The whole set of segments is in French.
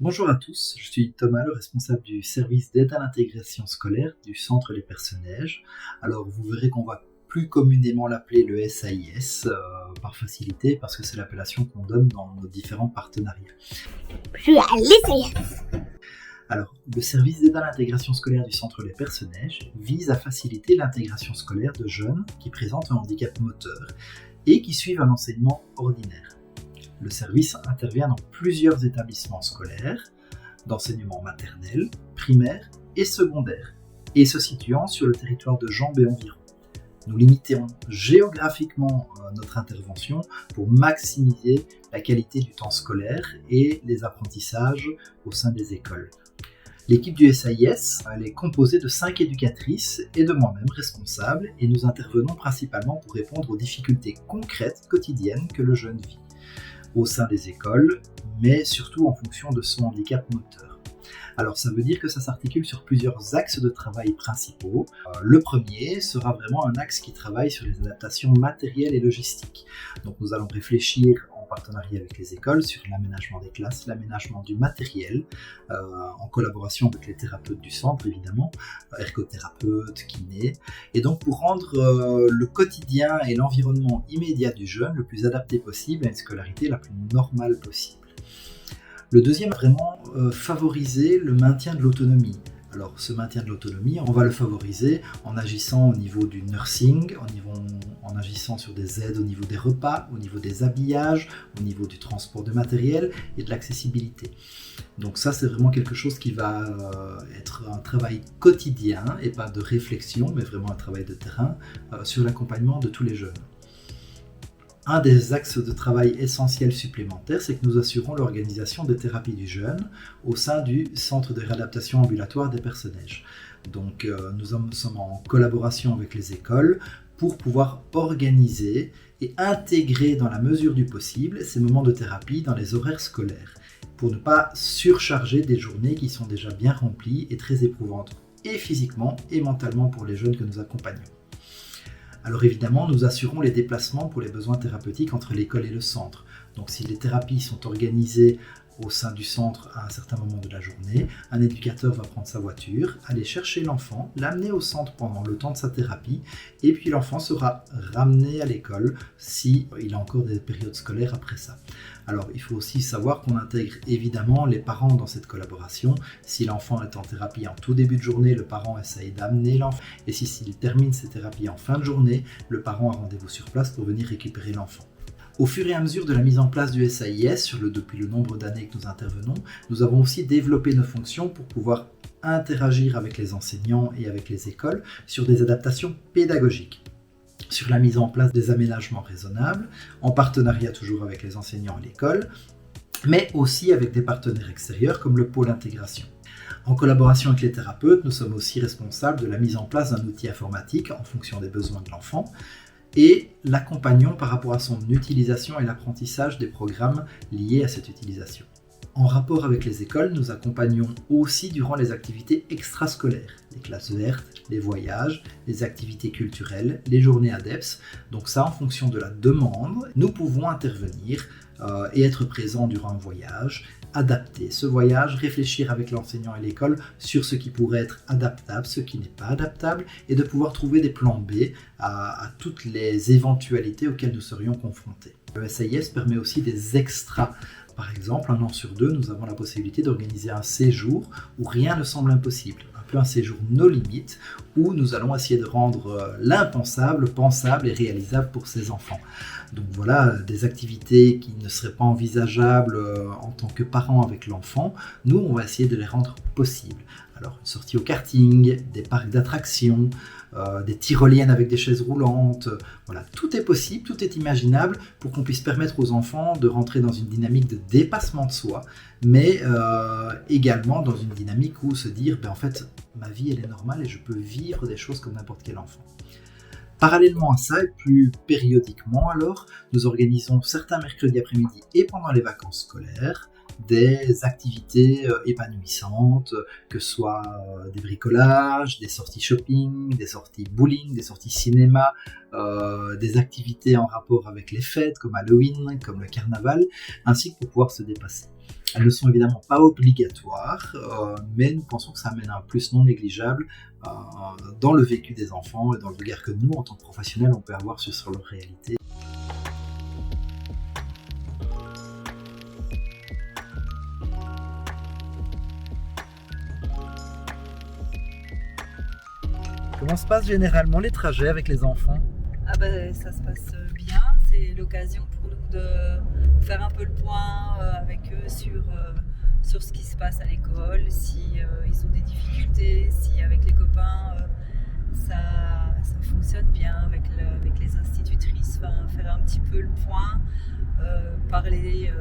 Bonjour à tous, je suis Thomas, le responsable du service d'aide à l'intégration scolaire du Centre Les Personnages. Alors vous verrez qu'on va plus communément l'appeler le SAIS par facilité parce que c'est l'appellation qu'on donne dans nos différents partenariats. Je suis à l'essai. Alors, le service d'aide à l'intégration scolaire du Centre Les Personnages vise à faciliter l'intégration scolaire de jeunes qui présentent un handicap moteur et qui suivent un enseignement ordinaire. Le service intervient dans plusieurs établissements scolaires, d'enseignement maternel, primaire et secondaire, et se situant sur le territoire de Jambes et environ. Nous limitons géographiquement notre intervention pour maximiser la qualité du temps scolaire et les apprentissages au sein des écoles. L'équipe du SAIS elle est composée de 5 éducatrices et de moi-même responsable, et nous intervenons principalement pour répondre aux difficultés concrètes quotidiennes que le jeune vit au sein des écoles, mais surtout en fonction de son handicap moteur. Alors ça veut dire que ça s'articule sur plusieurs axes de travail principaux. Le premier sera vraiment un axe qui travaille sur les adaptations matérielles et logistiques. Donc nous allons réfléchir en partenariat avec les écoles sur l'aménagement des classes, l'aménagement du matériel, en collaboration avec les thérapeutes du centre évidemment, ergothérapeutes, kinés, et donc pour rendre le quotidien et l'environnement immédiat du jeune le plus adapté possible à une scolarité la plus normale possible. Le deuxième, vraiment favoriser le maintien de l'autonomie. Alors ce maintien de l'autonomie, on va le favoriser en agissant au niveau du nursing, en agissant sur des aides au niveau des repas, au niveau des habillages, au niveau du transport de matériel et de l'accessibilité. Donc ça c'est vraiment quelque chose qui va être un travail quotidien et pas de réflexion, mais vraiment un travail de terrain sur l'accompagnement de tous les jeunes. Un des axes de travail essentiels supplémentaires, c'est que nous assurons l'organisation des thérapies du jeune au sein du centre de réadaptation ambulatoire des Personnages. Donc nous sommes en collaboration avec les écoles pour pouvoir organiser et intégrer dans la mesure du possible ces moments de thérapie dans les horaires scolaires, pour ne pas surcharger des journées qui sont déjà bien remplies et très éprouvantes, et physiquement et mentalement pour les jeunes que nous accompagnons. Alors évidemment, nous assurons les déplacements pour les besoins thérapeutiques entre l'école et le centre. Donc si les thérapies sont organisées au sein du centre à un certain moment de la journée, un éducateur va prendre sa voiture, aller chercher l'enfant, l'amener au centre pendant le temps de sa thérapie, et puis l'enfant sera ramené à l'école s'il a encore des périodes scolaires après ça. Alors il faut aussi savoir qu'on intègre évidemment les parents dans cette collaboration. Si l'enfant est en thérapie en tout début de journée, le parent essaye d'amener l'enfant, et s'il termine ses thérapies en fin de journée, le parent a rendez-vous sur place pour venir récupérer l'enfant. Au fur et à mesure de la mise en place du SAIS, depuis le nombre d'années que nous intervenons, nous avons aussi développé nos fonctions pour pouvoir interagir avec les enseignants et avec les écoles sur des adaptations pédagogiques, sur la mise en place des aménagements raisonnables, en partenariat toujours avec les enseignants et l'école, mais aussi avec des partenaires extérieurs comme le pôle intégration. En collaboration avec les thérapeutes, nous sommes aussi responsables de la mise en place d'un outil informatique en fonction des besoins de l'enfant, et l'accompagnons par rapport à son utilisation et l'apprentissage des programmes liés à cette utilisation. En rapport avec les écoles, nous accompagnons aussi durant les activités extrascolaires, les classes vertes, les voyages, les activités culturelles, les journées ADEPS. Donc ça, en fonction de la demande, nous pouvons intervenir et être présents durant un voyage, adapter ce voyage, réfléchir avec l'enseignant et l'école sur ce qui pourrait être adaptable, ce qui n'est pas adaptable, et de pouvoir trouver des plans B à toutes les éventualités auxquelles nous serions confrontés. Le SAIS permet aussi des extras. Par exemple, 1 an sur 2, nous avons la possibilité d'organiser un séjour où rien ne semble impossible. Un peu un séjour no limites, où nous allons essayer de rendre l'impensable pensable et réalisable pour ces enfants. Donc voilà, des activités qui ne seraient pas envisageables en tant que parents avec l'enfant, nous on va essayer de les rendre possibles. Alors une sortie au karting, des parcs d'attractions, des tyroliennes avec des chaises roulantes, voilà, tout est possible, tout est imaginable pour qu'on puisse permettre aux enfants de rentrer dans une dynamique de dépassement de soi, mais également dans une dynamique où se dire, en fait, ma vie elle est normale et je peux vivre des choses comme n'importe quel enfant. Parallèlement à ça, et plus périodiquement alors, nous organisons certains mercredis après-midi et pendant les vacances scolaires, des activités épanouissantes, que ce soit des bricolages, des sorties shopping, des sorties bowling, des sorties cinéma, des activités en rapport avec les fêtes comme Halloween, comme le carnaval, ainsi que pour pouvoir se dépasser. Elles ne sont évidemment pas obligatoires, mais nous pensons que ça amène un plus non négligeable dans le vécu des enfants et dans le regard que nous, en tant que professionnels, on peut avoir sur leur réalité. Comment se passent généralement les trajets avec les enfants? Ça se passe bien, c'est l'occasion pour nous de faire un peu le point avec eux sur ce qui se passe à l'école, si ils ont des difficultés, si avec les copains ça fonctionne bien avec les institutrices, faire un petit peu le point, parler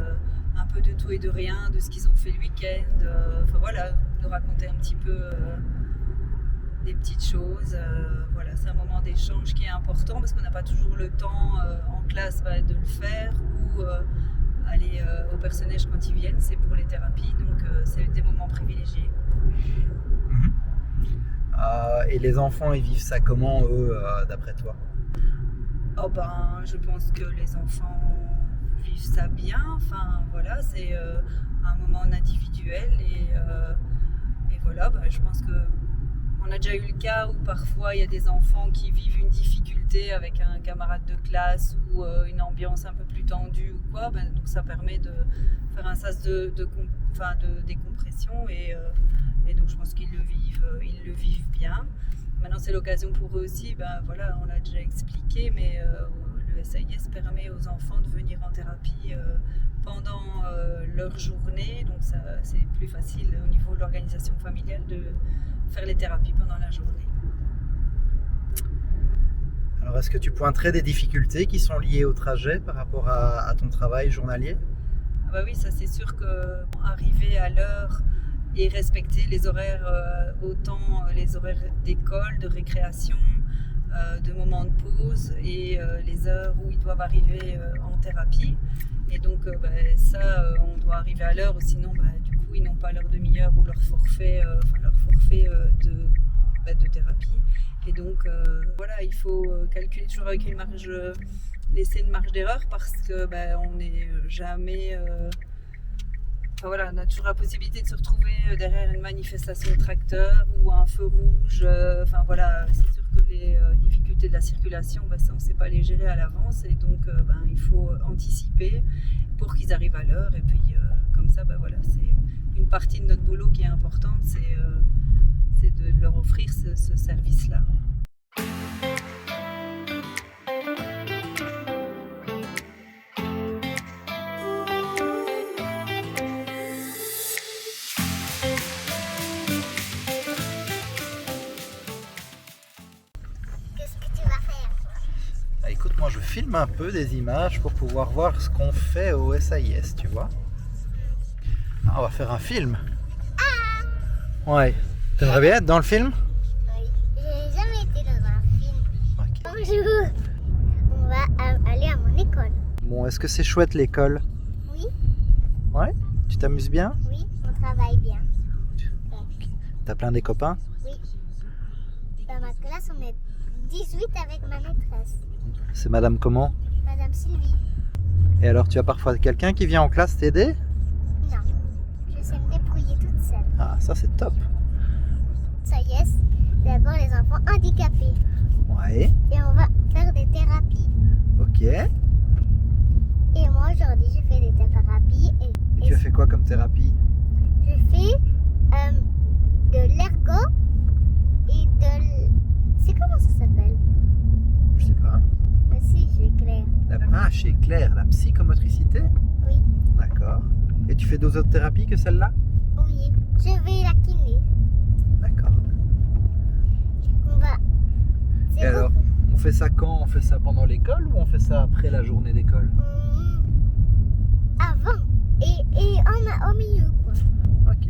un peu de tout et de rien, de ce qu'ils ont fait le week-end, nous raconter un petit peu des petites choses. C'est un moment d'échange qui est important parce qu'on n'a pas toujours le temps en classe de le faire ou aller au personnage quand ils viennent, c'est pour les thérapies, donc c'est des moments privilégiés. Et les enfants, ils vivent ça comment, eux, d'après toi? Je pense que les enfants vivent ça bien. C'est un moment individuel et je pense que on a déjà eu le cas où parfois il y a des enfants qui vivent une difficulté avec un camarade de classe ou une ambiance un peu plus tendue ou quoi. Donc ça permet de faire un sas de décompression et donc je pense qu'ils le vivent bien. Maintenant c'est l'occasion pour eux aussi, on l'a déjà expliqué, mais le SAIS permet aux enfants de venir en thérapie pendant leur journée, donc ça, c'est plus facile au niveau de l'organisation familiale de faire les thérapies pendant la journée. Alors est-ce que tu pointerais des difficultés qui sont liées au trajet par rapport à ton travail journalier? Oui, ça c'est sûr que arriver à l'heure et respecter les horaires, autant les horaires d'école, de récréation, de moments de pause et les heures où ils doivent arriver en thérapie. Et donc on doit arriver à l'heure, sinon du coup ils n'ont pas leur demi-heure ou leur forfait de thérapie. Et donc il faut calculer toujours avec laisser une marge d'erreur parce que on n'est jamais on a toujours la possibilité de se retrouver derrière une manifestation de tracteurs ou un feu rouge. C'est sûr que les difficultés de la circulation, ça, on ne sait pas les gérer à l'avance. Et donc, il faut anticiper pour qu'ils arrivent à l'heure. Et puis, comme ça, c'est une partie de notre boulot qui est importante, c'est de leur offrir ce service-là. Écoute, moi je filme un peu des images pour pouvoir voir ce qu'on fait au SAIS, tu vois. On va faire un film. Ouais. T'aimerais bien être dans le film? Oui, j'ai jamais été dans un film. Okay. Bonjour. On va aller à mon école. Bon, est-ce que c'est chouette l'école? Oui. Ouais? Tu t'amuses bien? Oui, on travaille bien. T'as plein des copains? Oui. Dans ma classe, on est 18 avec ma maîtresse. C'est madame comment? Madame Sylvie. Et alors, tu as parfois quelqu'un qui vient en classe t'aider? Non, je sais me débrouiller toute seule. Ah, ça c'est top. Ça y est, c'est d'abord les enfants handicapés. Ouais. Et on va faire des thérapies. Ok. Et moi, aujourd'hui, j'ai fait des thérapies. Et tu as fait quoi comme thérapie? Je fais de l'ergo et c'est comment ça s'appelle? Je sais pas. Si, j'ai Claire. Chez Claire, la psychomotricité? Oui. D'accord. Et tu fais d'autres thérapies que celle-là? Oui, je vais la kiné. D'accord. On va. Et alors, on fait ça quand? On fait ça pendant l'école ou on fait ça après la journée d'école? Avant et au milieu, quoi. Ok.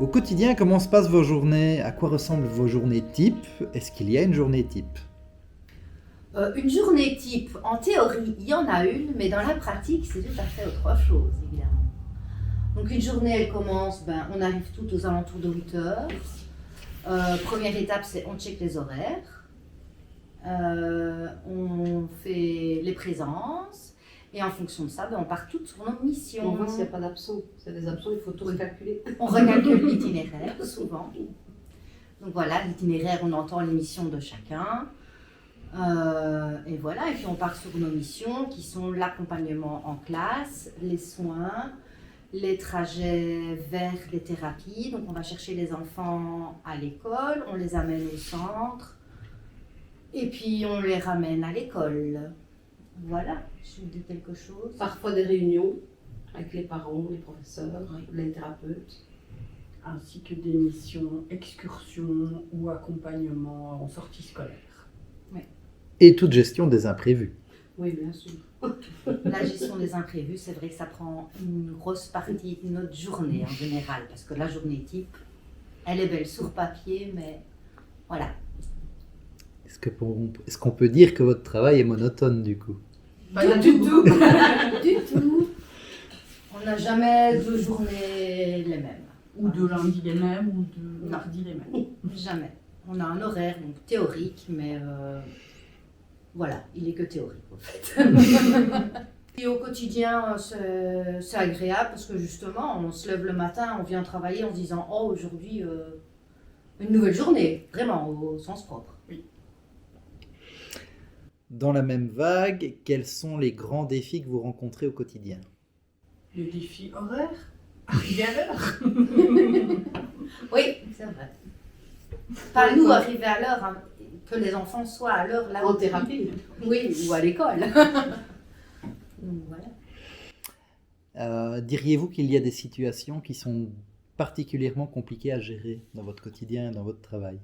Au quotidien, comment se passent vos journées? À quoi ressemblent vos journées type? Est-ce qu'il y a une journée type? Une journée type, en théorie, il y en a une, mais dans la pratique, c'est tout à fait autre chose, évidemment. Donc une journée, elle commence, on arrive tout aux alentours de 8 heures. Première étape, c'est on check les horaires. On fait les présences. Et en fonction de ça, on part toutes sur nos missions. On voit s'il n'y a pas d'absents. S'il y a des absents, il faut tout recalculer. On recalcule l'itinéraire, souvent. Donc voilà, l'itinéraire, on entend les missions de chacun. Et voilà, et puis on part sur nos missions qui sont l'accompagnement en classe, les soins, les trajets vers les thérapies. Donc on va chercher les enfants à l'école, on les amène au centre et puis on les ramène à l'école. Voilà, je vous dis quelque chose. Parfois des réunions avec les parents, les professeurs, les thérapeutes. Ainsi que des missions, excursions ou accompagnement en sortie scolaire. Et toute gestion des imprévus. Oui, bien sûr. La gestion des imprévus, c'est vrai que ça prend une grosse partie de notre journée en général, parce que la journée type, elle est belle sur papier, mais voilà. Est-ce qu'on peut dire que votre travail est monotone du coup? Pas du tout. Du tout. On n'a jamais 2 journées les mêmes. Ou de lundi les mêmes, ou de Non. mardi les mêmes. Jamais. On a un horaire donc théorique, mais voilà, il est que théorique en fait. Et au quotidien, c'est agréable parce que justement, on se lève le matin, on vient travailler en se disant « Oh, aujourd'hui, une nouvelle journée », vraiment au sens propre. Dans la même vague, quels sont les grands défis que vous rencontrez au quotidien? Le défi horaire, arriver à l'heure. Oui, c'est vrai. Pas nous arriver à l'heure, hein, que les enfants soient à l'heure là En thérapie. Oui, ou à l'école. Donc voilà. Diriez-vous qu'il y a des situations qui sont particulièrement compliquées à gérer dans votre quotidien et dans votre travail?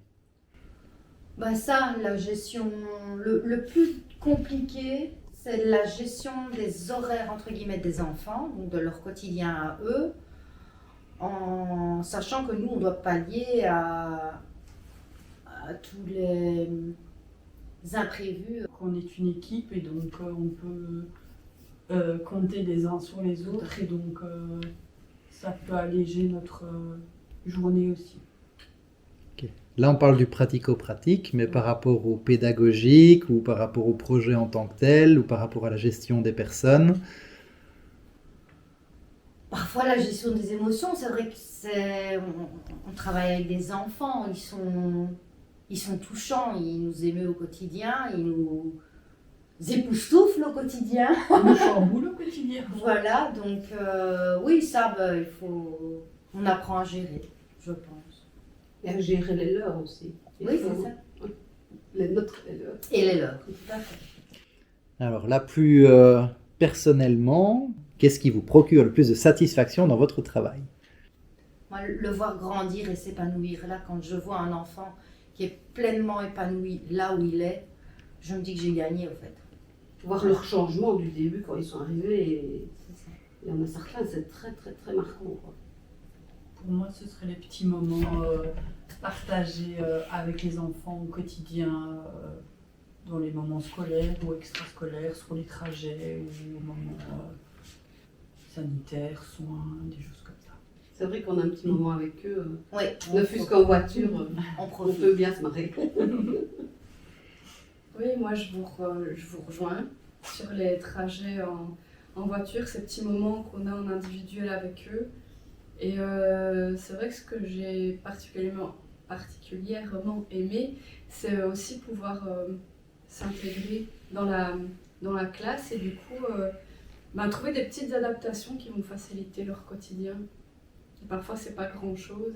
Ça, la gestion, le plus compliqué, c'est la gestion des horaires entre guillemets des enfants, donc de leur quotidien à eux, en sachant que nous, on doit pallier à tous les imprévus. On est une équipe et donc on peut compter les uns sur les autres et donc ça peut alléger notre journée aussi. Okay. Là, on parle du pratico-pratique, mais par rapport au pédagogique ou par rapport au projet en tant que tel ou par rapport à la gestion des personnes. Parfois, la gestion des émotions, c'est vrai que on travaille avec des enfants, ils sont touchants, ils nous émeuvent au quotidien, ils nous époustouflent au quotidien. On nous chamboule au quotidien. Voilà, donc oui, ça, on apprend à gérer, je pense. Et à gérer les leurs aussi. Oui, c'est ça. Les nôtres et leurs. Et les leurs, tout à fait. Alors là, plus personnellement, qu'est-ce qui vous procure le plus de satisfaction dans votre travail? Moi, le voir grandir et s'épanouir, là, quand je vois un enfant qui est pleinement épanoui là où il est, je me dis que j'ai gagné, au fait. Voir leur changement du début quand ils sont arrivés. Et il y en a certains, c'est très très très marquant, quoi. Pour moi, ce seraient les petits moments partagés avec les enfants au quotidien, dans les moments scolaires ou extrascolaires, sur les trajets ou au moment sanitaire, soins, des choses comme ça. C'est vrai qu'on a un petit moment avec eux. Oui, Ne fût-ce qu'en voiture, on on profite. peut bien se marrer. Oui, moi je vous rejoins sur les trajets en voiture, ces petits moments qu'on a en individuel avec eux. Et c'est vrai que ce que j'ai particulièrement aimé, c'est aussi pouvoir s'intégrer dans la classe et du coup trouver des petites adaptations qui vont faciliter leur quotidien. Et parfois c'est pas grand chose.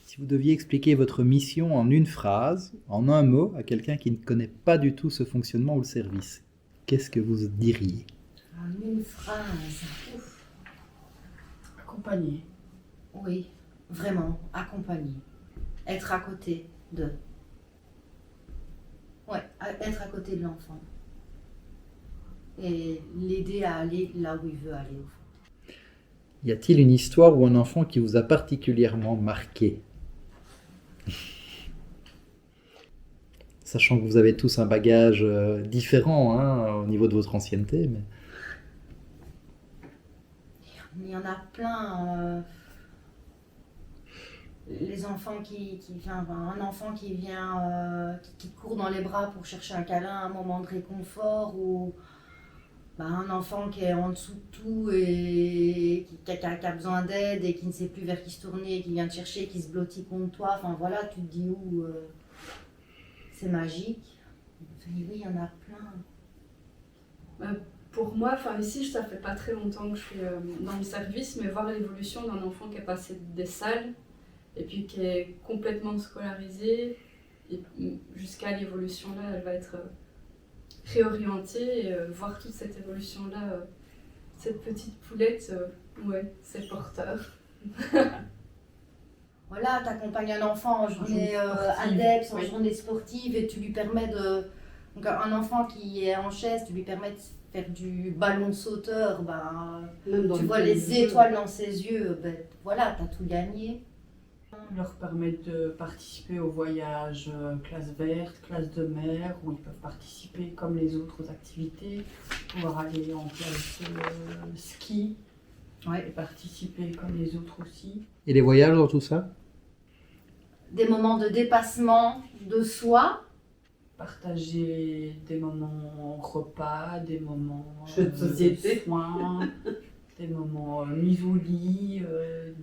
Si vous deviez expliquer votre mission en une phrase, en un mot, à quelqu'un qui ne connaît pas du tout ce fonctionnement ou le service, qu'est-ce que vous diriez? En une phrase. Ouf. Accompagner. Oui, vraiment, accompagner. Être à côté de. Ouais, être à côté de l'enfant. Et l'aider à aller là où il veut aller, au fond. Y a-t-il une histoire ou un enfant qui vous a particulièrement marqué? Sachant que vous avez tous un bagage différent hein, au niveau de votre ancienneté. Mais... Il y en a plein. Les enfants un enfant qui vient, qui court dans les bras pour chercher un câlin, un moment de réconfort, ou un enfant qui est en dessous de tout et qui a besoin d'aide et qui ne sait plus vers qui se tourner, qui vient te chercher, qui se blottit contre toi. Enfin voilà, tu te dis où c'est magique. Oui, il y en a plein. Pour moi, ici, ça fait pas très longtemps que je suis dans le service, mais voir l'évolution d'un enfant qui est passé des salles et puis qui est complètement scolarisé, et jusqu'à l'évolution là, elle va être réorientée, et voir toute cette évolution là, cette petite poulette, ouais, c'est porteur. Voilà, tu accompagnes un enfant en journée adepte, en journée sportive, et tu lui permets de... Donc un enfant qui est en chaise, tu lui permets de faire du ballon sauteur, tu vois les étoiles dans ses yeux, voilà, tu as tout gagné. Leur permettre de participer au voyage classe verte, classe de mer, où ils peuvent participer comme les autres activités, pouvoir aller en classe ski, et participer comme les autres aussi. Et les voyages dans tout ça? Des moments de dépassement de soi. Partager des moments repas, des moments jeux de société, soins, des moments mis au lit,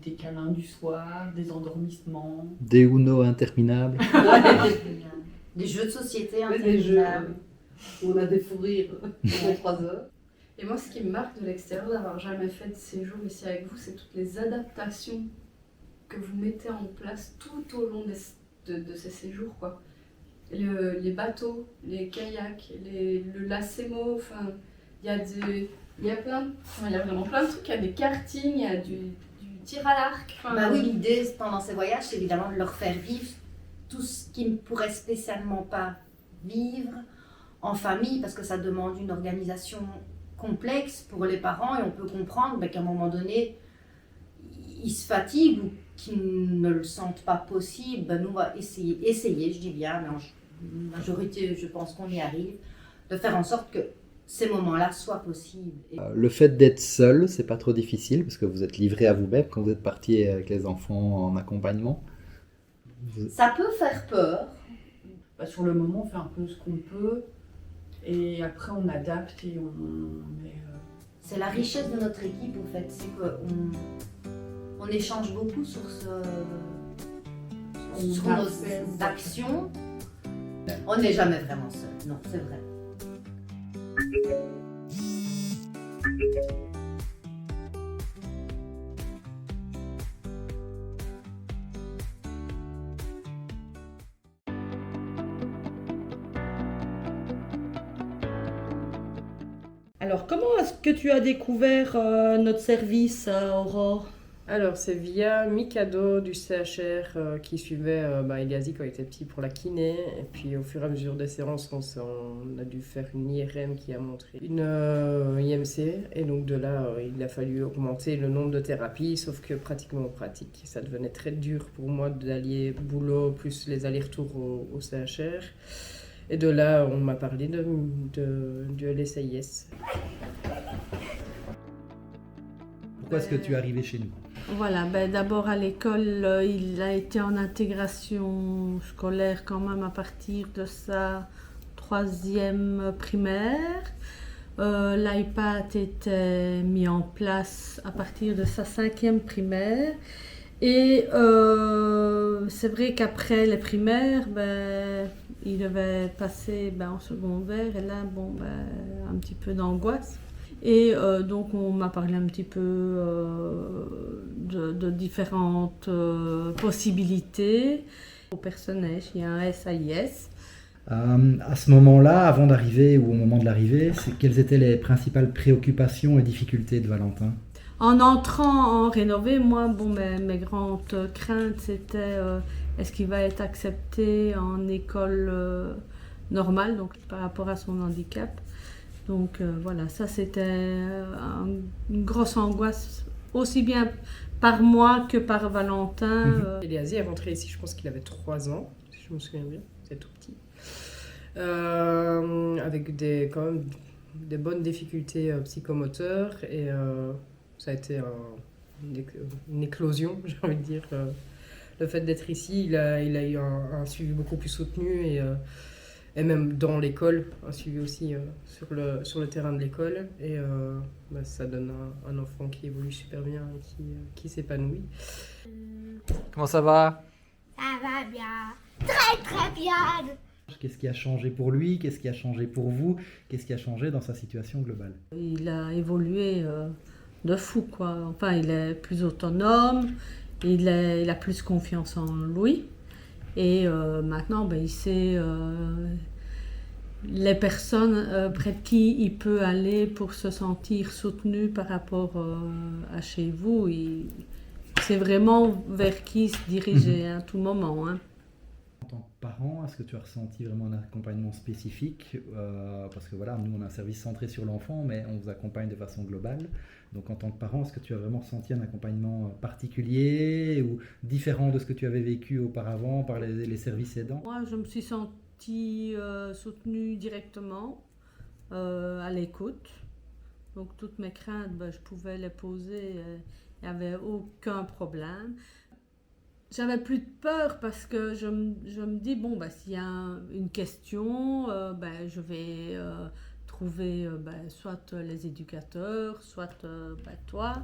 des câlins du soir, des endormissements. Des Uno interminables. Des jeux de société des jeux interminables. où on a des fous rires pendant 3 heures. Et moi, ce qui me marque de l'extérieur d'avoir jamais fait de séjour ici avec vous, c'est toutes les adaptations que vous mettez en place tout au long de ces séjours, quoi. Les bateaux, les kayaks, le lacemo, il y a vraiment plein de trucs, il y a des kartings, il y a du tir à l'arc. Oui, l'idée pendant ces voyages, c'est évidemment de leur faire vivre tout ce qu'ils ne pourraient spécialement pas vivre en famille, parce que ça demande une organisation complexe pour les parents, et on peut comprendre qu'à un moment donné, ils se fatiguent ou qu'ils ne le sentent pas possible. Nous, on va essayer, je dis bien, mais en majorité, je pense qu'on y arrive, de faire en sorte que ces moments-là soient possibles. Le fait d'être seul, c'est pas trop difficile, parce que vous êtes livré à vous-même quand vous êtes parti avec les enfants en accompagnement. Ça peut faire peur. Sur le moment, on fait un peu ce qu'on peut, et après on adapte et C'est la richesse de notre équipe, en fait, c'est qu'on échange beaucoup sur nos actions. On n'est jamais vraiment seul, non, c'est vrai. Alors, comment est-ce que tu as découvert notre service, Aurore? Alors, c'est via Mikado du CHR qui suivait Eliasie quand il était petit pour la kiné. Et puis, au fur et à mesure des séances, on a dû faire une IRM qui a montré une IMC. Et donc, de là, il a fallu augmenter le nombre de thérapies, sauf que pratiquement en pratique, ça devenait très dur pour moi d'allier boulot plus les allers-retours au CHR. Et de là, on m'a parlé de LSAIS. Pourquoi est-ce que tu es arrivé chez nous? Voilà, d'abord à l'école, il a été en intégration scolaire quand même à partir de sa 3e primaire. L'iPad était mis en place à partir de sa 5e primaire. Et c'est vrai qu'après les primaires, il devait passer en secondaire, et là, un petit peu d'angoisse. Et donc on m'a parlé un petit peu de différentes possibilités. Au personnage, il y a un SAIS. À ce moment-là, avant d'arriver ou au moment de l'arrivée, quelles étaient les principales préoccupations et difficultés de Valentin? En entrant en Rénové, moi, mes grandes craintes, c'était est-ce qu'il va être accepté en école normale, donc par rapport à son handicap. Donc voilà, ça c'était une grosse angoisse aussi bien par moi que par Valentin. Eliazi est rentré ici, je pense qu'il avait 3 ans, si je me souviens bien, c'est tout petit. Avec quand même des bonnes difficultés psychomoteurs et ça a été une éclosion, j'ai envie de dire. Le fait d'être ici, il a eu un suivi beaucoup plus soutenu et même dans l'école, un suivi aussi sur le terrain de l'école. Et ça donne un enfant qui évolue super bien et qui s'épanouit. Comment ça va? Ça va bien. Très très bien. Qu'est-ce qui a changé pour lui? Qu'est-ce qui a changé pour vous? Qu'est-ce qui a changé dans sa situation globale? Il a évolué de fou, quoi. Enfin, il est plus autonome, il a plus confiance en lui. Et maintenant, il sait les personnes près de qui il peut aller pour se sentir soutenu par rapport à chez vous. Il sait vraiment vers qui se diriger à tout moment. Hein. En tant que parent, est-ce que tu as ressenti vraiment un accompagnement spécifique? Parce que voilà, nous on a un service centré sur l'enfant, mais on vous accompagne de façon globale. Donc en tant que parent, est-ce que tu as vraiment ressenti un accompagnement particulier ou différent de ce que tu avais vécu auparavant par les services aidants? Moi, je me suis sentie soutenue directement, à l'écoute. Donc toutes mes craintes, je pouvais les poser, il n'y avait aucun problème. J'avais plus de peur parce que je me dis, s'il y a une question, je vais trouver soit les éducateurs, soit toi,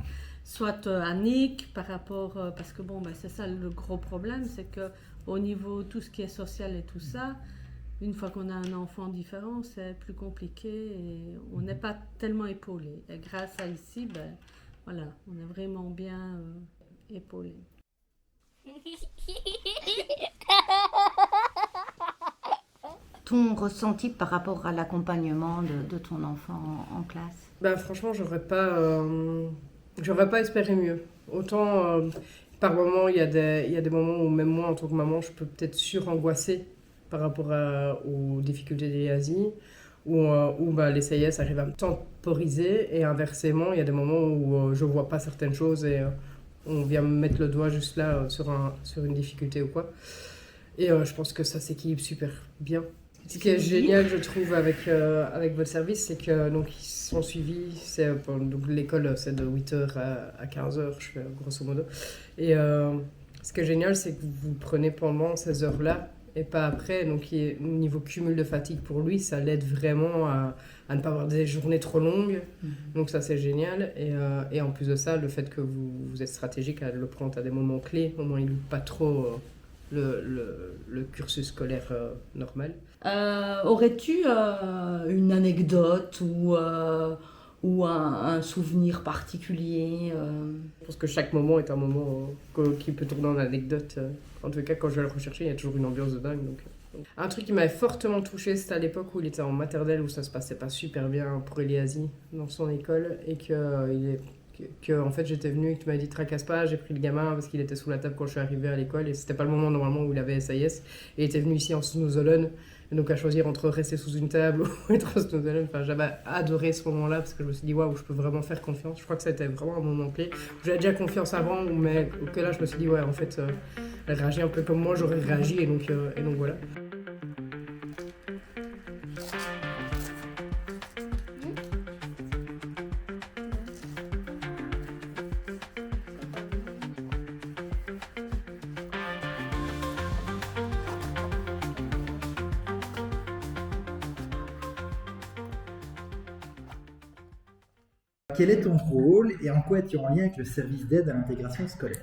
soit Annick, par rapport, parce que c'est ça le gros problème, c'est que au niveau tout ce qui est social et tout ça, une fois qu'on a un enfant différent, c'est plus compliqué et on n'est pas tellement épaulé. Et grâce à ici, on est vraiment bien épaulé. Ton ressenti par rapport à l'accompagnement de ton enfant en classe? Franchement, j'aurais pas espéré mieux. Autant, par moments, il y a des moments où même moi, en tant que maman, je peux peut-être surangoisser par rapport aux difficultés d'Eliazi, où les CIS arrivent à me temporiser, et inversement, il y a des moments où je vois pas certaines choses et on vient me mettre le doigt juste là sur une difficulté ou quoi. Et je pense que ça s'équilibre super bien. Ce qui est génial, je trouve, avec votre service, c'est que donc ils sont suivis. Donc l'école, c'est de 8h à 15h, je fais grosso modo. Et ce qui est génial, c'est que vous prenez pendant ces heures-là et pas après. Donc au niveau cumul de fatigue pour lui, ça l'aide vraiment à ne pas avoir des journées trop longues. Donc ça, c'est génial. Et en plus de ça, le fait que vous êtes stratégique à le prendre à des moments clés, au moins il ne loupe pas trop le cursus scolaire normal. Aurais-tu une anecdote ou un souvenir particulier Je pense que chaque moment est un moment qui peut tourner en anecdote. En tout cas, quand je vais le rechercher, il y a toujours une ambiance de dingue. Donc. Un truc qui m'avait fortement touchée, c'était à l'époque où il était en maternelle, où ça se passait pas super bien pour Eliazi dans son école, et que en fait j'étais venue et que tu m'as dit tracasse pas, j'ai pris le gamin parce qu'il était sous la table quand je suis arrivée à l'école et c'était pas le moment normalement où il avait SIS, et il était venu ici en snooze-alone, et donc à choisir entre rester sous une table ou être en snooze-alone. Enfin, j'avais adoré ce moment-là parce que je me suis dit waouh, je peux vraiment faire confiance. Je crois que ça a été vraiment un moment clé. J'avais déjà confiance avant, mais que là je me suis dit ouais, en fait elle réagit un peu comme moi j'aurais réagi, et donc voilà. Quel est ton rôle et en quoi es-tu en lien avec le service d'aide à l'intégration scolaire?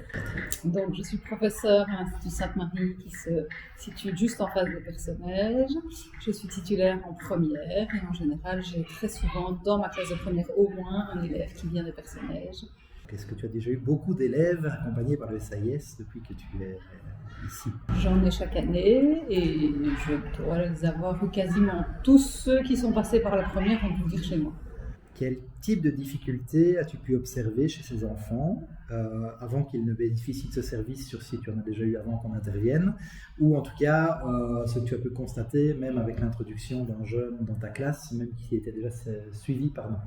Donc, je suis professeure à l'Institut Sainte-Marie qui se situe juste en face des Personnages. Je suis titulaire en première et en général, j'ai très souvent dans ma classe de première au moins un élève qui vient des Personnages. Est-ce que tu as déjà eu beaucoup d'élèves accompagnés par le SIS depuis que tu es ici? J'en ai chaque année et je dois les avoir eu quasiment tous ceux qui sont passés par la première ont pu venir chez moi. Quel type de difficultés as-tu pu observer chez ces enfants avant qu'ils ne bénéficient de ce service, sur si tu en as déjà eu avant qu'on intervienne, ou en tout cas ce que tu as pu constater même avec l'introduction d'un jeune dans ta classe, même qui était déjà suivi par nous?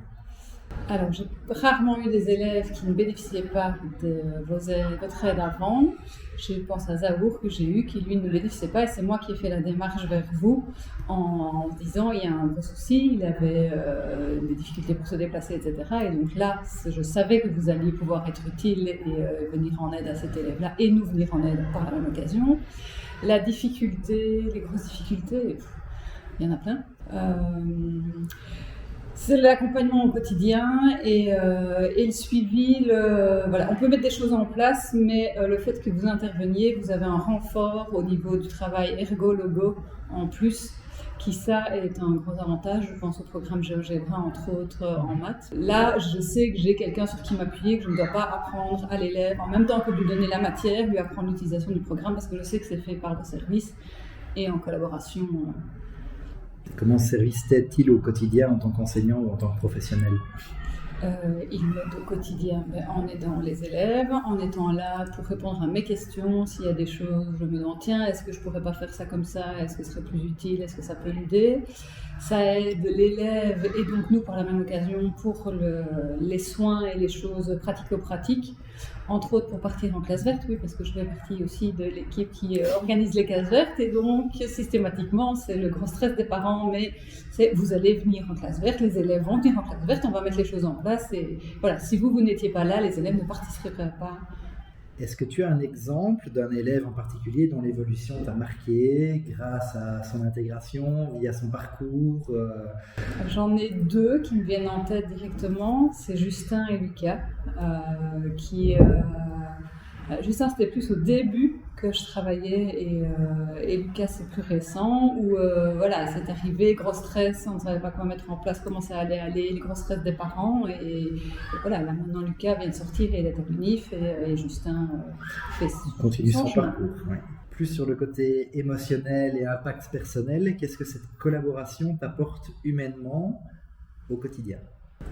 Alors, j'ai rarement eu des élèves qui ne bénéficiaient pas de votre aide avant. Je pense à Zahour que j'ai eu, qui lui ne bénéficiait pas, et c'est moi qui ai fait la démarche vers vous en disant il y a un gros souci, il avait des difficultés pour se déplacer, etc. Et donc là, je savais que vous alliez pouvoir être utile et venir en aide à cet élève-là, et nous venir en aide par la même occasion. La difficulté, les grosses difficultés, il y en a plein. C'est l'accompagnement au quotidien et le suivi. Voilà. On peut mettre des choses en place, mais le fait que vous interveniez, vous avez un renfort au niveau du travail ergo-logo en plus, qui ça est un gros avantage. Je pense au programme GeoGebra, entre autres, en maths. Là, je sais que j'ai quelqu'un sur qui m'appuyer, que je ne dois pas apprendre à l'élève, en même temps que lui donner la matière, lui apprendre l'utilisation du programme, parce que je sais que c'est fait par le service et en collaboration. Comment ce service t'aide-t-il au quotidien en tant qu'enseignant ou en tant que professionnel ? Il m'aide au quotidien en aidant les élèves, en étant là pour répondre à mes questions. S'il y a des choses où je me demande, tiens, est-ce que je pourrais pas faire ça comme ça ? Est-ce que ce serait plus utile ? Est-ce que ça peut l'aider ? Ça aide l'élève et donc nous par la même occasion pour les soins et les choses pratico-pratiques. Entre autres pour partir en classe verte, oui, parce que je fais partie aussi de l'équipe qui organise les classes vertes et donc systématiquement c'est le grand stress des parents, mais c'est vous allez venir en classe verte, les élèves vont venir en classe verte, on va mettre les choses en place et voilà, si vous n'étiez pas là, les élèves ne participeraient pas. Est-ce que tu as un exemple d'un élève en particulier dont l'évolution t'a marqué grâce à son intégration, via son parcours J'en ai deux qui me viennent en tête directement, c'est Justin et Lucas. Justin, c'était plus au début que je travaillais et Lucas, c'est plus récent où voilà, c'est arrivé, gros stress, on ne savait pas quoi mettre en place, comment ça allait aller, les gros stress des parents et voilà, là maintenant Lucas vient de sortir et il est à l'UNIF et Justin continue son chemin. parcours. Ouais. Plus sur le côté émotionnel et impact personnel, qu'est-ce que cette collaboration t'apporte humainement au quotidien ?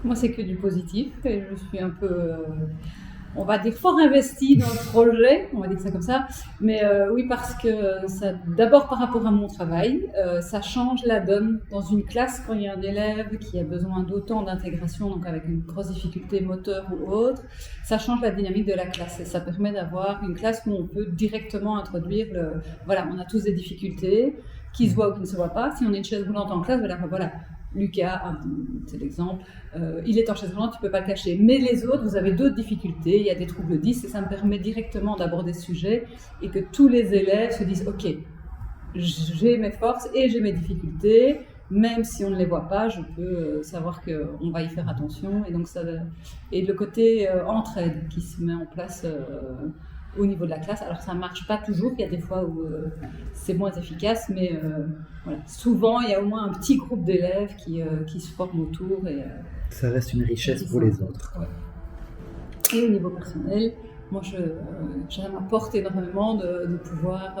Moi, c'est que du positif et je suis un peu... on va dire fort investi dans le projet, on va dire ça comme ça, mais oui parce que ça, d'abord par rapport à mon travail, ça change la donne dans une classe quand il y a un élève qui a besoin d'autant d'intégration, donc avec une grosse difficulté moteur ou autre, ça change la dynamique de la classe et ça permet d'avoir une classe où on peut directement introduire voilà, on a tous des difficultés qui se voient ou qui ne se voient pas, si on est une chaise roulante en classe, voilà. Lucas, c'est l'exemple, il est en chaise roulante, tu ne peux pas le cacher. Mais les autres, vous avez d'autres difficultés, il y a des troubles 10 et ça me permet directement d'aborder ce sujet et que tous les élèves se disent ok, j'ai mes forces et j'ai mes difficultés, même si on ne les voit pas, je peux savoir qu'on va y faire attention. Et donc ça, et le côté entraide qui se met en place au niveau de la classe. Alors ça ne marche pas toujours, il y a des fois où c'est moins efficace, mais voilà. Souvent il y a au moins un petit groupe d'élèves qui se forment autour. Et, ça reste une richesse pour les autres. Ouais. Et au niveau personnel, moi ça m'apporte énormément de pouvoir...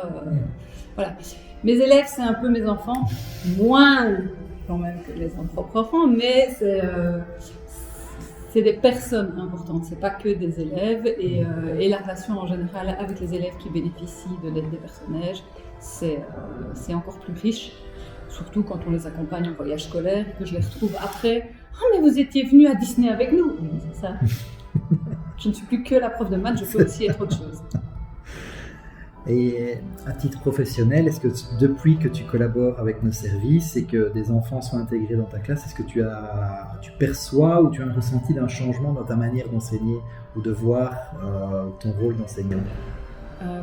voilà. Mes élèves, c'est un peu mes enfants, moins quand même que les propres enfants, mais c'est des personnes importantes, c'est pas que des élèves et la relation en général avec les élèves qui bénéficient de l'aide des personnages, c'est encore plus riche, surtout quand on les accompagne en voyage scolaire et que je les retrouve après. « Ah mais vous étiez venu à Disney avec nous !» Oui, c'est ça. Je ne suis plus que la prof de maths, je peux aussi être autre chose. Et à titre professionnel, est-ce que depuis que tu collabores avec nos services et que des enfants sont intégrés dans ta classe, est-ce que tu perçois ou tu as un ressenti d'un changement dans ta manière d'enseigner ou de voir ton rôle d'enseignant ?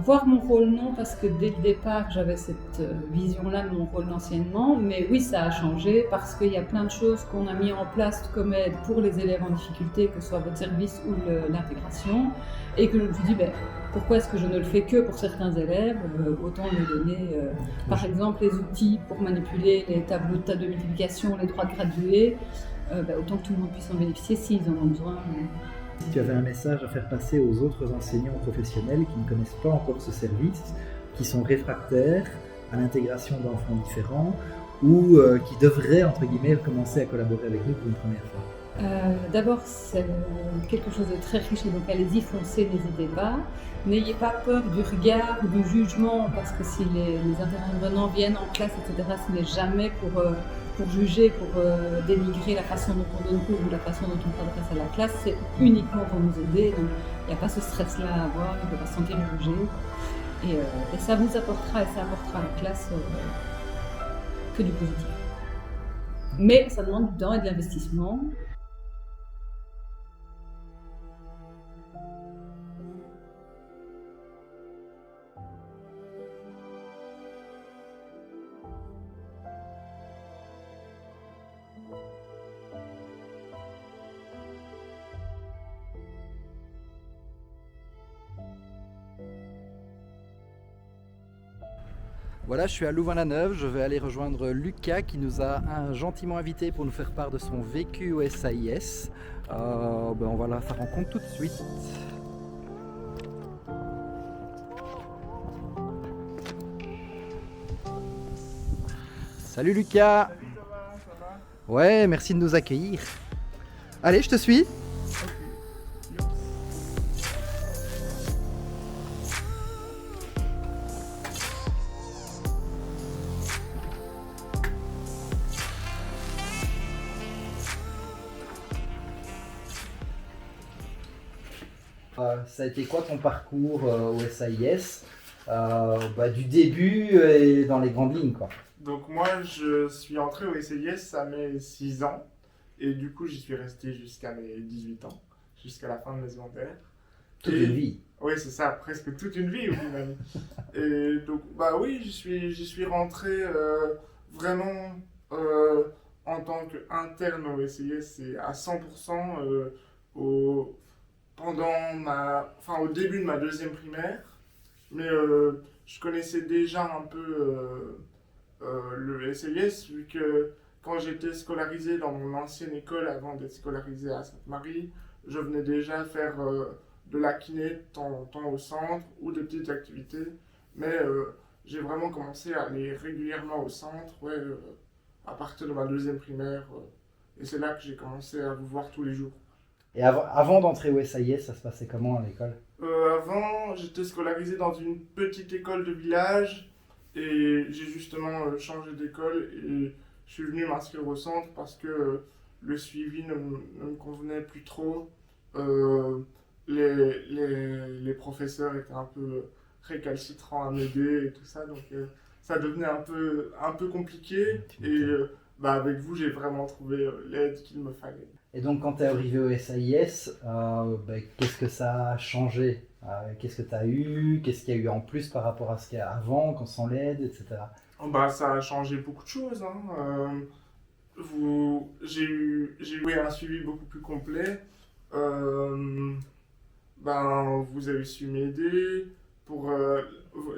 Voir mon rôle, non, parce que dès le départ, j'avais cette vision-là de mon rôle d'enseignement, mais oui, ça a changé parce qu'il y a plein de choses qu'on a mis en place comme aide pour les élèves en difficulté, que ce soit votre service ou l'intégration, et que je me suis dit, pourquoi est-ce que je ne le fais que pour certains élèves, autant le donner, par exemple, les outils pour manipuler les tableaux de tas de multiplication, les droits gradués, autant que tout le monde puisse en bénéficier s'ils en ont besoin. Si tu avais un message à faire passer aux autres enseignants professionnels qui ne connaissent pas encore ce service, qui sont réfractaires à l'intégration d'enfants différents ou qui devraient, entre guillemets, commencer à collaborer avec nous pour une première fois. D'abord, c'est quelque chose de très riche, et donc allez-y, foncez, n'hésitez pas. N'ayez pas peur du regard ou du jugement, parce que si les intervenants viennent en classe, etc., ce n'est jamais pour juger, pour dénigrer la façon dont on donne cours ou la façon dont on s'adresse à la classe, c'est uniquement pour nous aider. Donc il n'y a pas ce stress-là à avoir, il ne faut pas se sentir jugé. Et ça vous apportera, et ça apportera à la classe que du positif. Mais ça demande du temps et de l'investissement. Voilà, je suis à Louvain-la-Neuve, je vais aller rejoindre Lucas qui nous a gentiment invité pour nous faire part de son vécu au SAIS. On va la faire rencontre tout de suite. Salut Lucas. Salut Thomas, ça va? Ouais, merci de nous accueillir. Allez, je te suis. Ça a été quoi ton parcours au SAIS du début et dans les grandes lignes quoi. Donc moi je suis entré au SAIS à mes 6 ans et du coup j'y suis resté jusqu'à mes 18 ans, jusqu'à la fin de mes secondaires. Toute une vie. Oui c'est ça, presque toute une vie au final. Et donc oui j'y suis rentré vraiment en tant qu'interne au SAIS et à 100% au début de ma deuxième primaire, mais je connaissais déjà un peu le SAIS, vu que quand j'étais scolarisé dans mon ancienne école avant d'être scolarisé à Sainte-Marie, je venais déjà faire de la kiné de temps en temps au centre ou de petites activités, mais j'ai vraiment commencé à aller régulièrement au centre à partir de ma deuxième primaire, et c'est là que j'ai commencé à vous voir tous les jours. Et avant d'entrer au SAIS, ça se passait comment à l'école? Avant, j'étais scolarisé dans une petite école de village et j'ai justement changé d'école et je suis venu m'inscrire au centre parce que le suivi ne me convenait plus trop. Les professeurs étaient un peu récalcitrants à m'aider et tout ça, donc ça devenait un peu compliqué et avec vous, j'ai vraiment trouvé l'aide qu'il me fallait. Et donc, quand tu es arrivé au SAIS, qu'est-ce que ça a changé? Qu'est-ce que tu as eu? Qu'est-ce qu'il y a eu en plus par rapport à ce qu'il y a avant, quand sans l'aide, etc. Ça a changé beaucoup de choses. J'ai eu un suivi beaucoup plus complet. Vous avez su m'aider.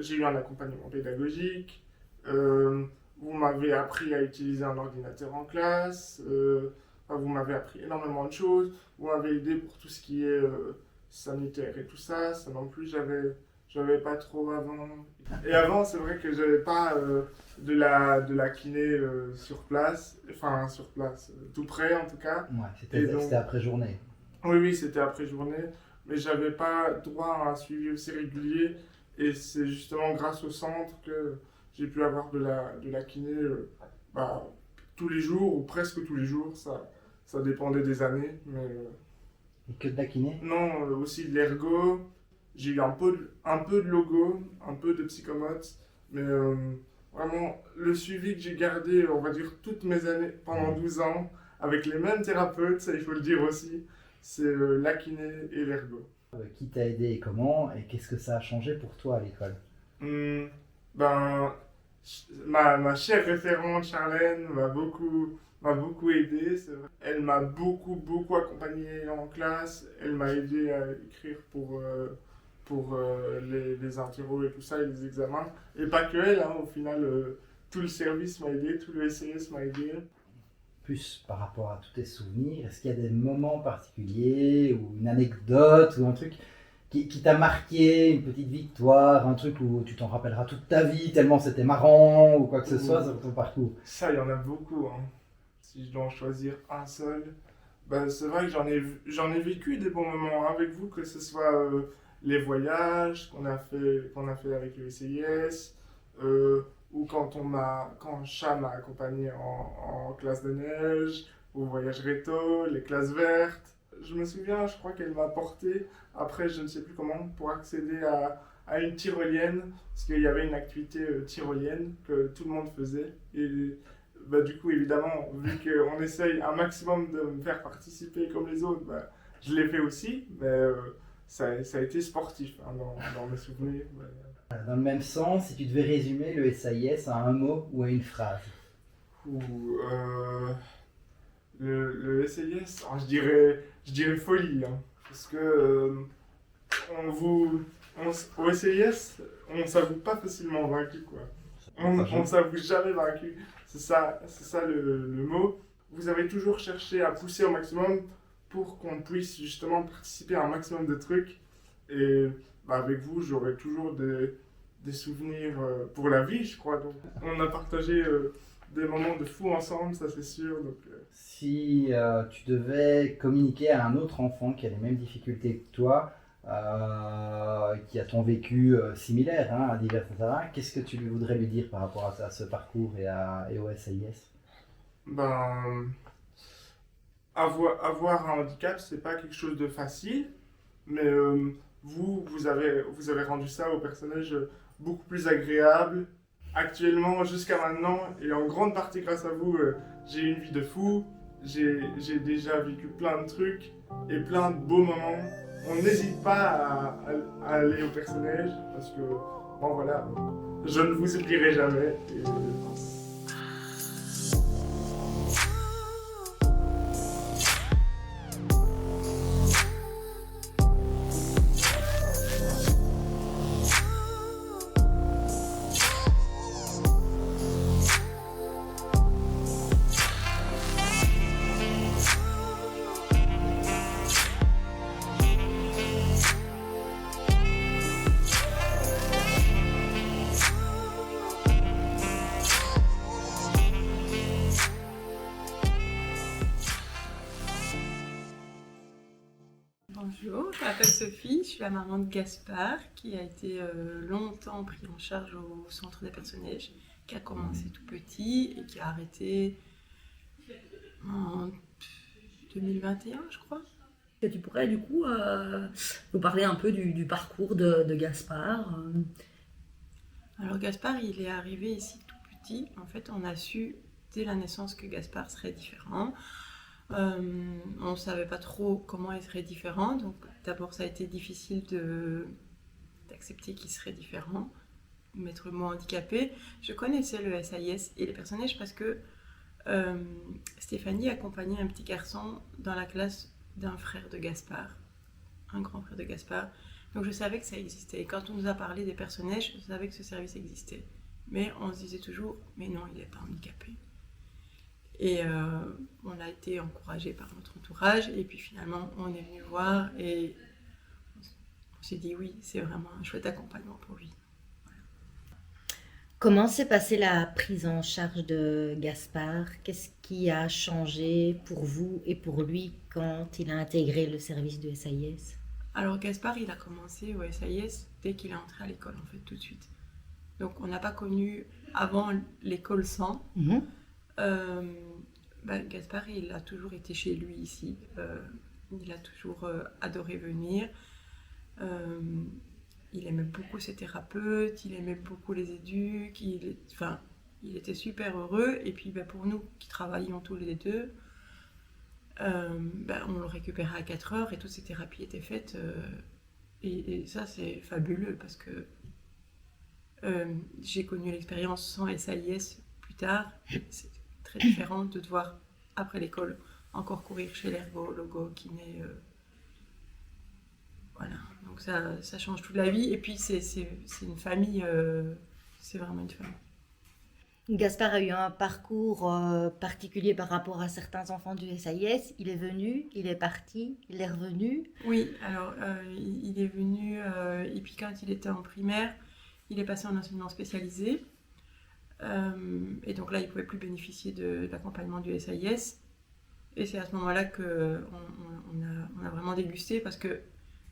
J'ai eu un accompagnement pédagogique. Vous m'avez appris à utiliser un ordinateur en classe. Vous m'avez appris énormément de choses. Vous m'avez aidé pour tout ce qui est sanitaire et tout ça. Ça non plus, j'avais pas trop avant. Et avant, c'est vrai que j'avais pas de la kiné sur place. Enfin, sur place, tout près en tout cas. Ouais, c'était après journée. Oui, c'était après journée. Mais j'avais pas droit à un suivi aussi régulier. Et c'est justement grâce au centre que j'ai pu avoir de la kiné tous les jours ou presque tous les jours. Ça dépendait des années. Mais, et que de la kiné? Non, aussi de l'ergo. J'ai eu un peu de logo, un peu de psychomote. Mais vraiment, le suivi que j'ai gardé, on va dire, toutes mes années, pendant 12 ans, avec les mêmes thérapeutes, ça il faut le dire aussi, c'est la kiné et l'ergo. Qui t'a aidé et comment? Et qu'est-ce que ça a changé pour toi à l'école? Ma chère référente Charlène m'a beaucoup aidé, c'est vrai. Elle m'a beaucoup accompagné en classe. Elle m'a aidé à écrire pour les interros et tout ça, et les examens. Et pas que elle, au final, tout le service m'a aidé, tout le SAIS m'a aidé. Plus par rapport à tous tes souvenirs, est-ce qu'il y a des moments particuliers ou une anecdote ou un truc qui t'a marqué, une petite victoire, un truc où tu t'en rappelleras toute ta vie tellement c'était marrant ou quoi que ce soit sur ton parcours? Ça, il y en a beaucoup. Si je dois en choisir un seul, bah, c'est vrai que j'en ai vécu des bons moments avec vous, que ce soit les voyages qu'on a fait avec le SIS, ou quand Chat m'a accompagné en classe de neige, au voyage réto, les classes vertes. Je me souviens, je crois qu'elle m'a porté, après je ne sais plus comment, pour accéder à une tyrolienne, parce qu'il y avait une activité tyrolienne que tout le monde faisait. Et bah, du coup, évidemment, vu qu'on essaye un maximum de me faire participer comme les autres, bah, je l'ai fait aussi, mais ça a été sportif hein, dans mes souvenirs. Dans le même sens, si tu devais résumer le SIS à un mot ou à une phrase. Le SIS, alors je dirais folie, hein, parce que au SIS, on ne s'avoue pas facilement vaincu, quoi. On ne s'avoue jamais vaincu. C'est ça le mot. Vous avez toujours cherché à pousser au maximum pour qu'on puisse justement participer à un maximum de trucs. Et bah, avec vous, j'aurai toujours des souvenirs pour la vie, je crois. Donc, on a partagé des moments de fou ensemble, ça c'est sûr. Donc, Si tu devais communiquer à un autre enfant qui a les mêmes difficultés que toi, qui a ton vécu similaire à divers terrains, qu'est-ce que tu voudrais lui dire par rapport à ce parcours et au SIS? Ben, avoir un handicap, c'est pas quelque chose de facile, mais vous avez rendu ça au personnage beaucoup plus agréable. Actuellement, jusqu'à maintenant, et en grande partie grâce à vous, j'ai une vie de fou. J'ai déjà vécu plein de trucs et plein de beaux moments. On n'hésite pas à aller au personnage parce que, bon voilà, je ne vous oublierai jamais. Bonjour, je m'appelle Sophie, je suis la maman de Gaspard qui a été longtemps pris en charge au centre des personnages, qui a commencé tout petit et qui a arrêté en 2021 je crois. Et tu pourrais du coup nous parler un peu du parcours de Gaspard. Alors Gaspard il est arrivé ici tout petit, en fait on a su dès la naissance que Gaspard serait différent. On ne savait pas trop comment il serait différent, donc d'abord ça a été difficile d'accepter qu'il serait différent, mettre le mot handicapé. Je connaissais le SIS et les personnages parce que Stéphanie accompagnait un petit garçon dans la classe d'un frère de Gaspard, un grand frère de Gaspard, donc je savais que ça existait. Et quand on nous a parlé des personnages, je savais que ce service existait, mais on se disait toujours mais non, il n'est pas handicapé. Et on a été encouragés par notre entourage et puis finalement on est venu voir et on s'est dit oui, c'est vraiment un chouette accompagnement pour lui. Voilà. Comment s'est passée la prise en charge de Gaspard? Qu'est-ce qui a changé pour vous et pour lui quand il a intégré le service du SIS? Alors Gaspard il a commencé au SIS dès qu'il est entré à l'école en fait, tout de suite. Donc on n'a pas connu avant l'école sans. Gaspard, il a toujours été chez lui ici. Il a toujours adoré venir. Il aimait beaucoup ses thérapeutes, il aimait beaucoup les éduques. Il était super heureux. Et puis pour nous qui travaillions tous les deux, on le récupérait à 4 heures et toutes ces thérapies étaient faites. Et ça, c'est fabuleux parce que j'ai connu l'expérience sans SIS plus tard. C'est très différent de devoir, après l'école, encore courir chez l'ergo, logo, kiné. Voilà, donc ça change toute la vie. Et puis c'est une famille, c'est vraiment une famille. Gaspard a eu un parcours particulier par rapport à certains enfants du SIS. Il est venu, il est parti, il est revenu. Oui, alors il est venu, et puis quand il était en primaire, il est passé en enseignement spécialisé. Et donc là, il ne pouvait plus bénéficier de l'accompagnement du SIS. Et c'est à ce moment-là qu'on a vraiment dégusté parce que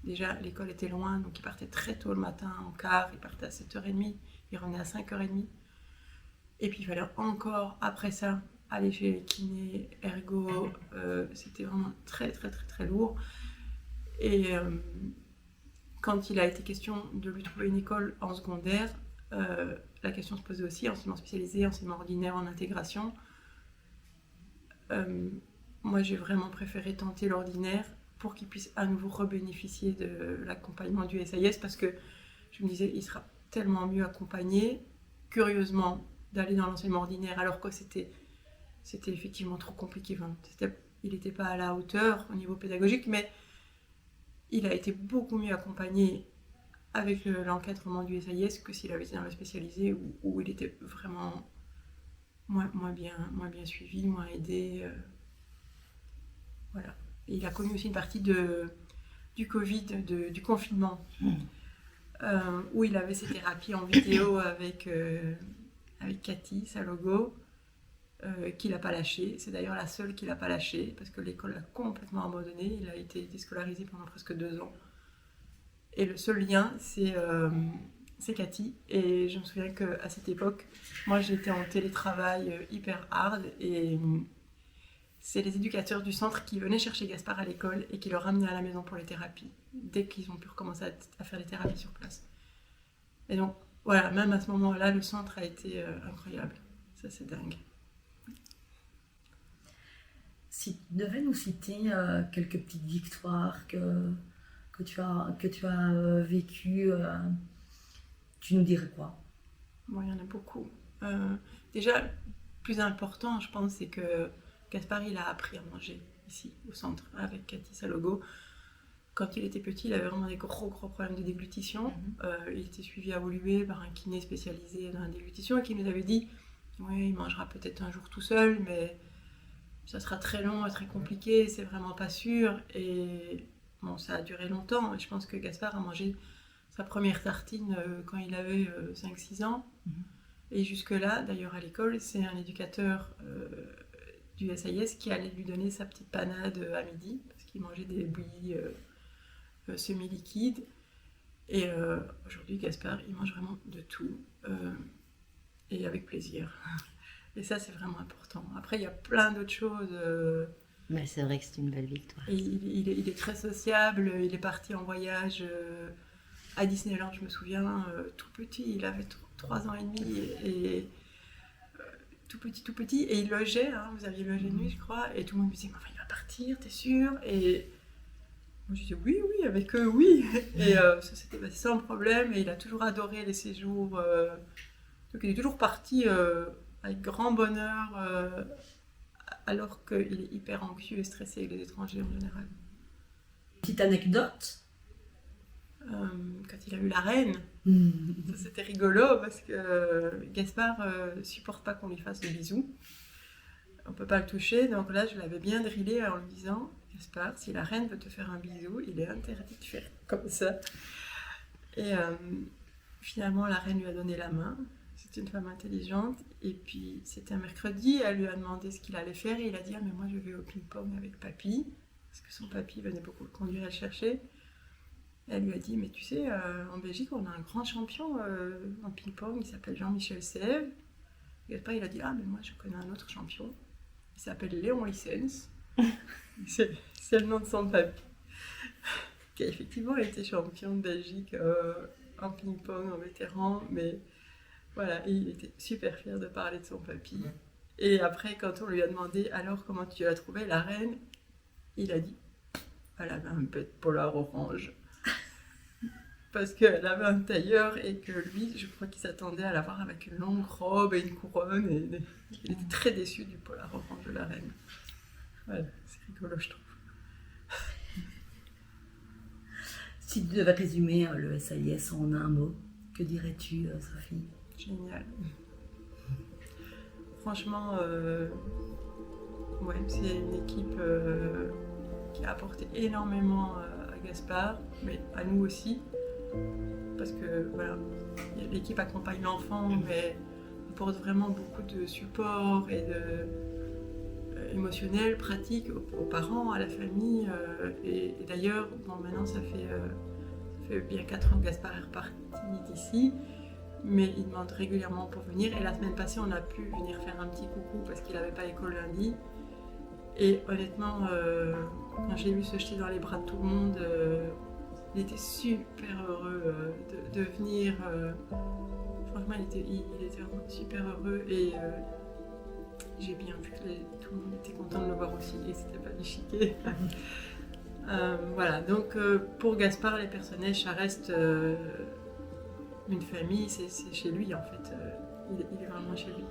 déjà l'école était loin, donc il partait très tôt le matin en car, il partait à 7h30, il revenait à 5h30. Et puis il fallait encore, après ça, aller chez les kinés, ergo, c'était vraiment très très très très lourd. Et quand il a été question de lui trouver une école en secondaire, la question se posait aussi, enseignement spécialisé, enseignement ordinaire en intégration. Moi j'ai vraiment préféré tenter l'ordinaire pour qu'il puisse à nouveau rebénéficier de l'accompagnement du SAIS parce que je me disais il sera tellement mieux accompagné, curieusement, d'aller dans l'enseignement ordinaire alors que c'était effectivement trop compliqué. Enfin, il n'était pas à la hauteur au niveau pédagogique, mais il a été beaucoup mieux accompagné avec l'encadrement du SAIS que s'il avait été dans le spécialisé où il était vraiment moins bien suivi, moins aidé. Voilà. Et il a connu aussi une partie du Covid, du confinement, où il avait ses thérapies en vidéo avec Cathy, sa logo, qu'il n'a pas lâché. C'est d'ailleurs la seule qu'il n'a pas lâché, parce que l'école l'a complètement abandonné. Il a été déscolarisé pendant presque 2 ans. Et le seul lien, c'est Cathy. Et je me souviens qu'à cette époque, moi j'étais en télétravail hyper hard, et c'est les éducateurs du centre qui venaient chercher Gaspard à l'école et qui le ramenaient à la maison pour les thérapies, dès qu'ils ont pu recommencer à faire les thérapies sur place. Et donc, voilà, même à ce moment-là, le centre a été incroyable. Ça, c'est dingue. Si tu devais nous citer quelques petites victoires que tu as vécues, tu nous dirais quoi? Bon, il y en a beaucoup. Déjà, le plus important, je pense, c'est que Gaspard, il a appris à manger ici, au centre, avec Cathy Salogo. Quand il était petit, il avait vraiment des gros problèmes de déglutition. Il était suivi à Woluwe par un kiné spécialisé dans la déglutition et qui nous avait dit « Oui, il mangera peut-être un jour tout seul, mais ça sera très long et très compliqué, c'est vraiment pas sûr. » Et bon, ça a duré longtemps. Et je pense que Gaspard a mangé sa première tartine quand il avait 5-6 ans. Et jusque-là, d'ailleurs à l'école, c'est un éducateur du SAIS qui allait lui donner sa petite panade à midi, parce qu'il mangeait des bouillies semi-liquides. Et aujourd'hui, Gaspard, il mange vraiment de tout, et avec plaisir. Et ça, c'est vraiment important. Après, il y a plein d'autres choses. Mais c'est vrai que c'est une belle victoire. Et il est très sociable, il est parti en voyage à Disneyland, je me souviens, tout petit, il avait 3 ans et demi, et tout petit, et il logeait, vous aviez logé de nuit, je crois, et tout le monde me disait, enfin, il va partir, t'es sûr? Et moi, je disais, oui, avec eux, oui. Et ça s'était passé sans problème, et il a toujours adoré les séjours. Donc il est toujours parti avec grand bonheur, alors qu'il est hyper anxieux et stressé avec les étrangers en général. Petite anecdote? Quand il a eu la reine, ça c'était rigolo parce que Gaspard supporte pas qu'on lui fasse des bisous. On peut pas le toucher, donc là je l'avais bien drillé en lui disant Gaspard, si la reine veut te faire un bisou, il est interdit de faire comme ça. Et finalement la reine lui a donné la main. C'est une femme intelligente, et puis c'était un mercredi, elle lui a demandé ce qu'il allait faire et il a dit ah, mais moi je vais au ping-pong avec papy, parce que son papy venait beaucoup le conduire et le chercher. Elle lui a dit, mais tu sais, en Belgique, on a un grand champion en ping-pong, il s'appelle Jean-Michel Sèvres. Gaspard, il a dit, ah, mais moi, je connais un autre champion. Il s'appelle Léon Lissens. C'est le nom de son papy. Qui a effectivement été champion de Belgique en ping-pong, en vétéran. Mais voilà, il était super fier de parler de son papy. Et après, quand on lui a demandé, alors, comment tu as trouvé la reine? Il a dit, elle avait un bête polar orange. Parce qu'elle avait un tailleur et que lui, je crois qu'il s'attendait à la voir avec une longue robe et une couronne. Et il était très déçu du polar orange de la reine. Voilà, c'est rigolo, je trouve. Si tu devais résumer le SAIS en un mot, que dirais-tu, Sophie? Génial. Franchement, ouais, c'est une équipe qui a apporté énormément à Gaspard, mais à nous aussi. Parce que voilà, l'équipe accompagne l'enfant, mais on porte vraiment beaucoup de support et émotionnel, pratique aux parents, à la famille. Et d'ailleurs, bon, maintenant ça fait bien 4 ans que Gaspard est reparti d'ici, mais il demande régulièrement pour venir. Et la semaine passée, on a pu venir faire un petit coucou parce qu'il n'avait pas école lundi. Et honnêtement, quand j'ai vu se jeter dans les bras de tout le monde, il était super heureux de venir. Franchement, il était vraiment super heureux et j'ai bien vu que tout le monde était content de le voir aussi et c'était pas déchiqué. Voilà, donc pour Gaspard, les Personnèges, ça reste une famille, c'est chez lui en fait. Il est vraiment chez lui.